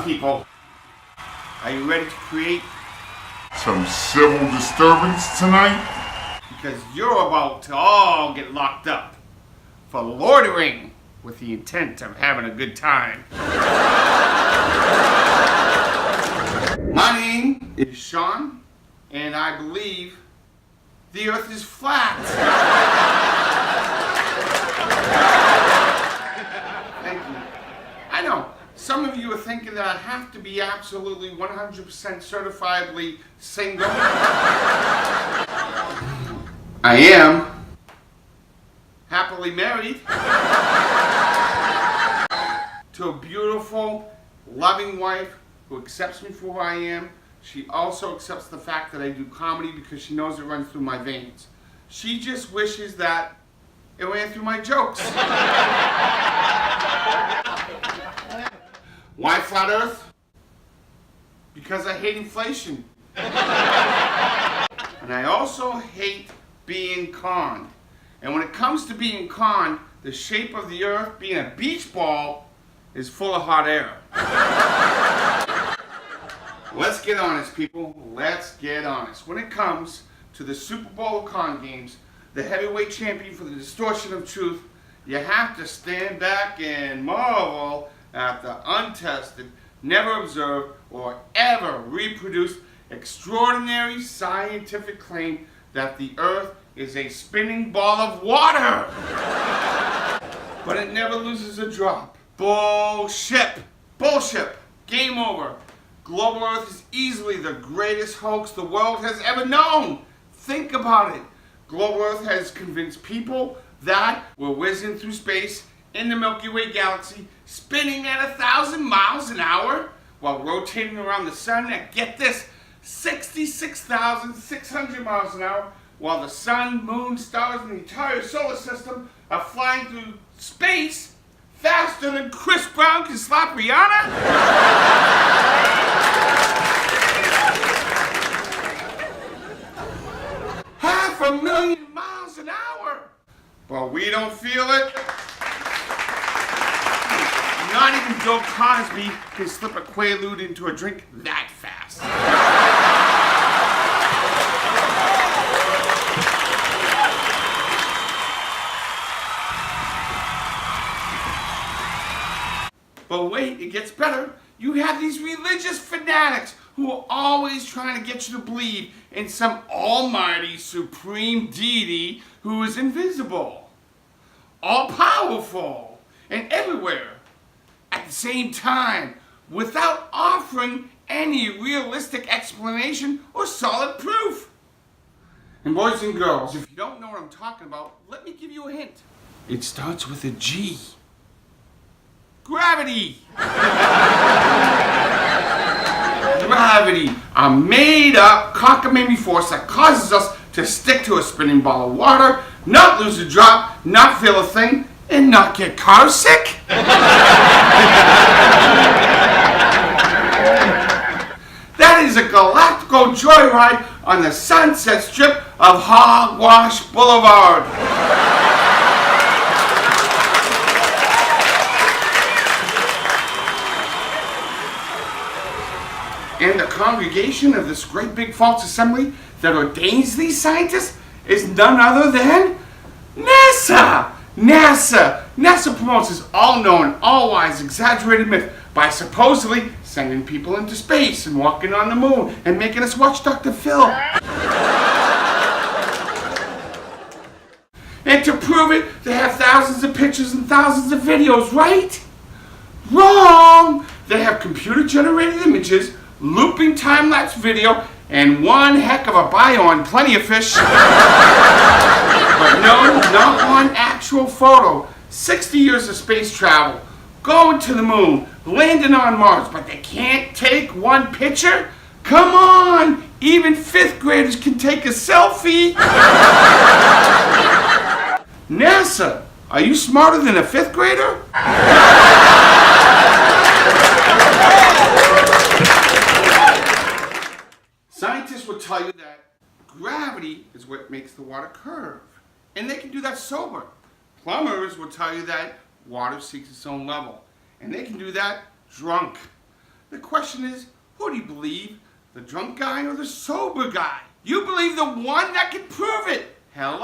people? Are you ready to create some civil disturbance tonight? Because you're about to all get locked up for loitering with the intent of having a good time. My name is Sean, and I believe the earth is flat. Thank you. I know, some of you are thinking that I have to be absolutely 100% certifiably single. I am happily married to a beautiful, loving wife who accepts me for who I am. She also accepts the fact that I do comedy because she knows it runs through my veins. She just wishes that it ran through my jokes. Why flat earth? Because I hate inflation. And I also hate being conned. And when it comes to being conned, the shape of the earth being a beach ball is full of hot air. Let's get honest, people. Let's get honest. When it comes to the Super Bowl of con games, the heavyweight champion for the distortion of truth, you have to stand back and marvel at the untested, never observed, or ever reproduced extraordinary scientific claim that the earth is a spinning ball of water. But it never loses a drop. Bullshit. Bullshit. Game over. Global Earth is easily the greatest hoax the world has ever known. Think about it. Global Earth has convinced people that we're whizzing through space in the Milky Way galaxy, spinning at 1,000 miles an hour while rotating around the sun at, get this, 66,600 miles an hour, while the sun, moon, stars, and the entire solar system are flying through space faster than Chris Brown can slap Rihanna? Half a million miles an hour. But we don't feel it. Not even Bill Cosby can slip a Quaalude into a drink that fast. But wait, it gets better. You have these religious fanatics who are always trying to get you to believe in some almighty, supreme deity who is invisible, all-powerful, and everywhere at the same time, without offering any realistic explanation or solid proof. And boys and girls, if you don't know what I'm talking about, let me give you a hint. It starts with a G. Gravity! Gravity, a made-up cockamamie force that causes us to stick to a spinning ball of water, not lose a drop, not feel a thing, and not get car sick. That is a galactical joyride on the Sunset Strip of Hogwash Boulevard. And the congregation of this great big false assembly that ordains these scientists is none other than NASA! NASA promotes this all-known, all-wise, exaggerated myth by supposedly sending people into space and walking on the moon and making us watch Dr. Phil. And to prove it, they have thousands of pictures and thousands of videos, right? Wrong! They have computer-generated images, looping time-lapse video, and one heck of a bio on Plenty of Fish. But no, not one actual photo. 60 years of space travel, going to the moon, landing on Mars, but they can't take one picture? Come on! Even 5th graders can take a selfie! NASA, are you smarter than a 5th grader? Scientists will tell you that gravity is what makes the water curve. And they can do that sober. Plumbers will tell you that water seeks its own level. And they can do that drunk. The question is, who do you believe? The drunk guy or the sober guy? You believe the one that can prove it. Hello?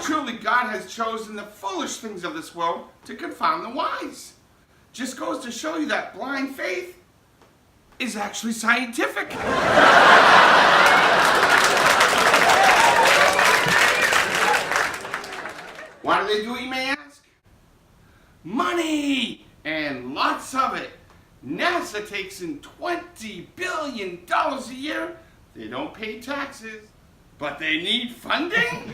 Truly, God has chosen the foolish things of this world to confound the wise. Just goes to show you that blind faith is actually scientific. Why do they do it, you may ask? Money! And lots of it. NASA takes in $20 billion a year. They don't pay taxes, but they need funding? And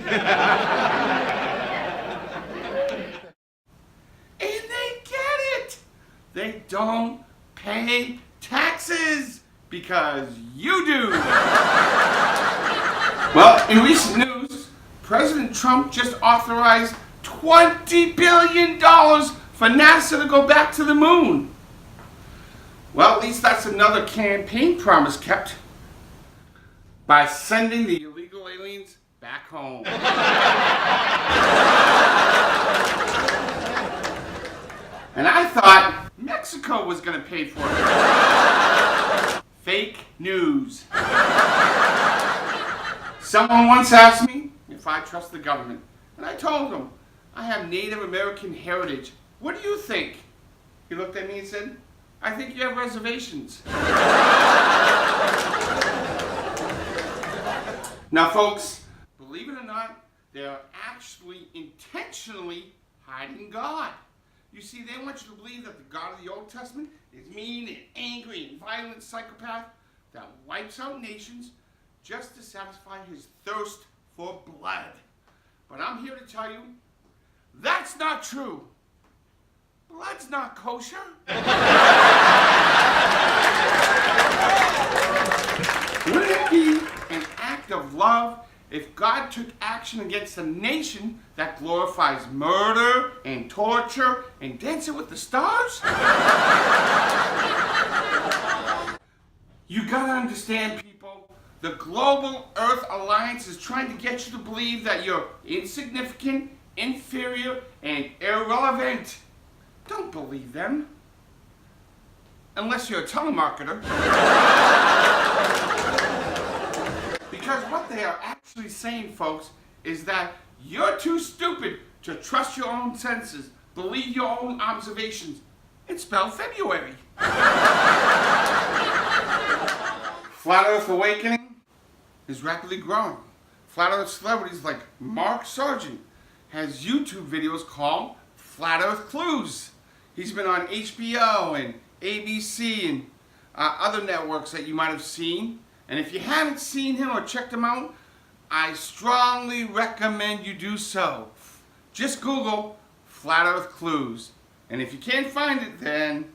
they get it! They don't pay taxes because you do. Well, in recent news, President Trump just authorized $20 billion for NASA to go back to the moon. Well, at least that's another campaign promise kept by sending the illegal aliens back home. And I thought Mexico was going to pay for it. Fake news. Someone once asked me if I trust the government, and I told him I have Native American heritage. What do you think? He looked at me and said, I think you have reservations. Now, folks, believe it or not, they're actually intentionally hiding God. You see, they want you to believe that the God of the Old Testament is mean and angry and violent psychopath that wipes out nations just to satisfy his thirst for blood. But I'm here to tell you, that's not true. Blood's not kosher. Wouldn't it be an act of love if God took action against a nation that glorifies murder and torture and Dancing with the Stars? You gotta understand, people, the Global Earth Alliance is trying to get you to believe that you're insignificant, inferior, and irrelevant. Don't believe them. Unless you're a telemarketer. Because what they are actually saying, folks, is that you're too stupid to trust your own senses, believe your own observations, and spell February. Flat Earth Awakening is rapidly growing. Flat Earth celebrities like Mark Sargent has YouTube videos called Flat Earth Clues. He's been on HBO and ABC and other networks that you might have seen. And if you haven't seen him or checked him out, I strongly recommend you do so. Just Google Flat Earth Clues. And if you can't find it, then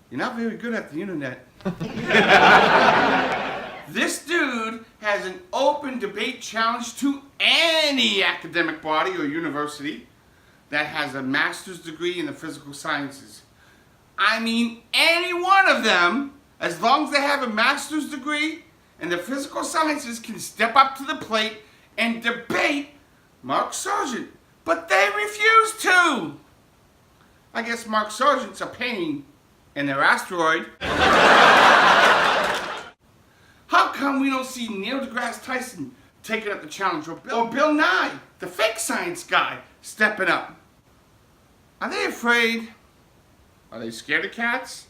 you're not very good at the internet. This dude has an open debate challenge to any academic body or university that has a master's degree in the physical sciences. I mean, any one of them, as long as they have a master's degree in the physical sciences, can step up to the plate and debate Mark Sargent. But they refuse to. I guess Mark Sargent's a pain in their asteroid. How come we don't see Neil deGrasse Tyson taking up the challenge, or Bill Nye, the fake science guy, stepping up? Are they afraid? Are they scared of cats?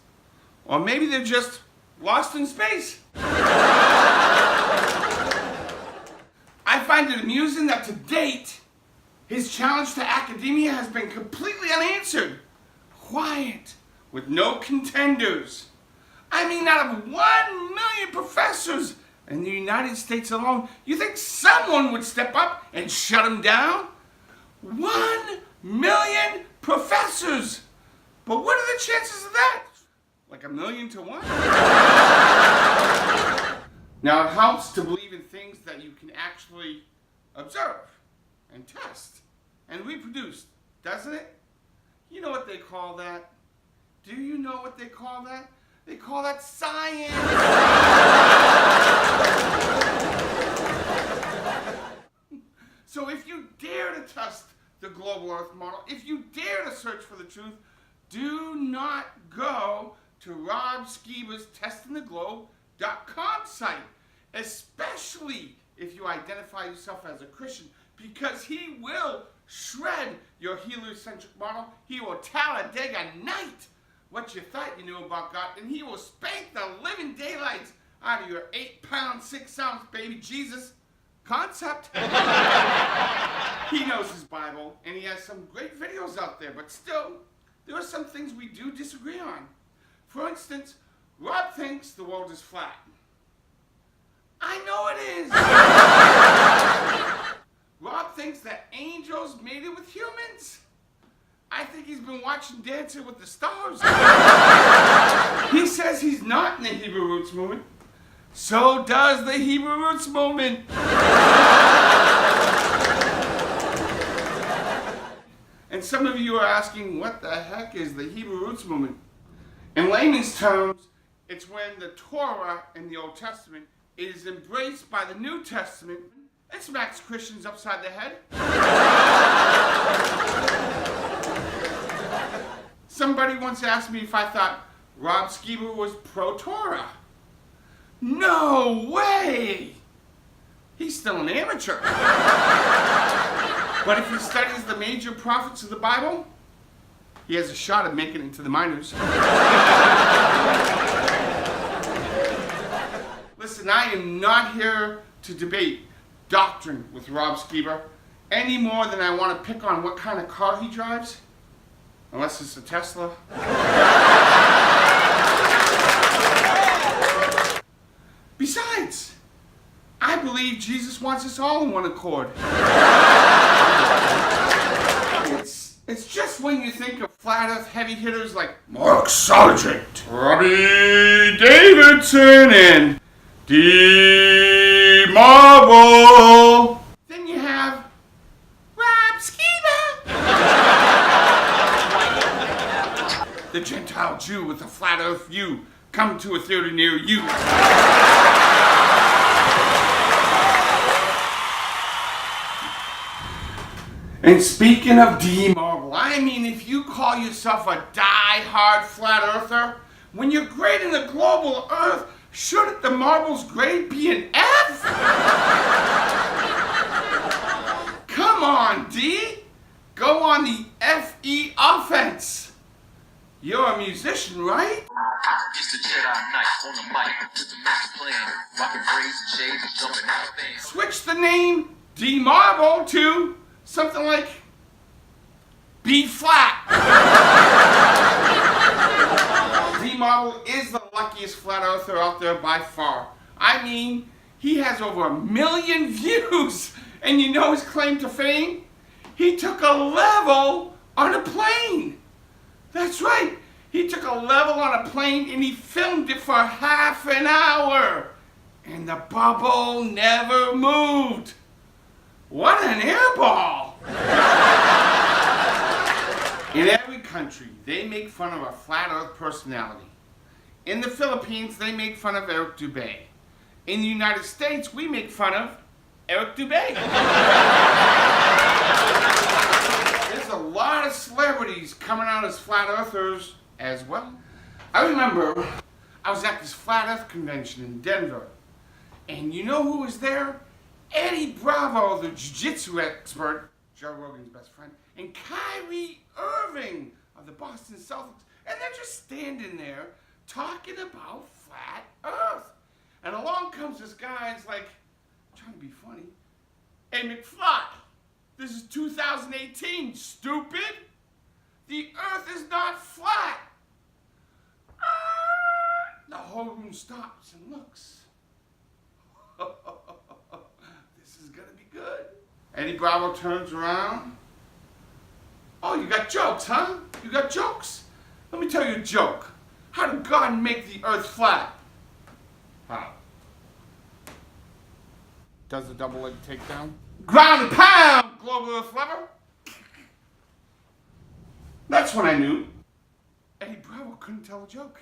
Or maybe they're just lost in space? I find it amusing that to date, his challenge to academia has been completely unanswered. Quiet, with no contenders. I mean, out of 1 million professors in the United States alone, you think someone would step up and shut him down? 1 million professors! But what are the chances of that? Like 1,000,000 to 1? Now, it helps to believe in things that you can actually observe and test and reproduce, doesn't it? You know what they call that? Do you know what they call that? They call that science! So if you dare to test the global Earth model, if you dare to search for the truth, do not go to Rob Skiba's testingtheglobe.com site, especially if you identify yourself as a Christian, because he will shred your heliocentric model. He will Talladega Night what you thought you knew about God, and he will spank the living daylights out of your 8-pound, 6-ounce baby Jesus concept. He knows his Bible, and he has some great videos out there, but still, there are some things we do disagree on. For instance, Rob thinks the world is flat. I know it is. Rob thinks that angels mated with humans. I think he's been watching Dancing with the Stars. He says he's not in the Hebrew Roots movement. So does the Hebrew Roots movement. And some of you are asking, what the heck is the Hebrew Roots movement? In layman's terms, it's when the Torah in the Old Testament is embraced by the New Testament. It smacks Christians upside the head. Somebody once asked me if I thought Rob Skiba was pro-Torah. No way! He's still an amateur. But if he studies the major prophets of the Bible, he has a shot at making it into the minors. Listen, I am not here to debate doctrine with Rob Skiba any more than I want to pick on what kind of car he drives, unless it's a Tesla. Besides, I believe Jesus wants us all in one accord. It's just when you think of flat earth heavy hitters like Mark Sargent, Robbie Davidson, and D. Marble, then you have Rob Skiba, the Gentile Jew with a flat earth view, come to a theater near you. And speaking of D. Marble, I mean, if you call yourself a die-hard flat earther, when you're grading the global earth, shouldn't the marble's grade be an F? Come on, D. Go on the FE offense. You're a musician, right? Just a Jedi Knight on the mic, just a master plan, rocking braids and shades and jumping out of bands. Switch the name D. Marble to something like B flat. D. Marble is the luckiest flat earther out there by far. I mean, he has over 1 million views. And you know his claim to fame? He took a level on a plane. That's right. He took a level on a plane and he filmed it for half an hour. And the bubble never moved. What an airball! In every country, they make fun of a flat earth personality. In the Philippines, they make fun of Eric Dubay. In the United States, we make fun of Eric Dubay. There's a lot of celebrities coming out as flat earthers as well. I remember I was at this flat earth convention in Denver. And you know who was there? Eddie Bravo, the jiu-jitsu expert, Joe Rogan's best friend, and Kyrie Irving of the Boston Celtics. And they're just standing there talking about flat earth. And along comes this guy and it's like, trying to be funny. Hey, McFly, this is 2018, stupid. The earth is not flat. The whole room stops and looks. This is gonna be good. Eddie Bravo turns around. Oh, you got jokes, huh? You got jokes? Let me tell you a joke. How did God make the earth flat? How? Does the double leg takedown? Ground and pound, global earth lover. That's when I knew Eddie Bravo couldn't tell a joke.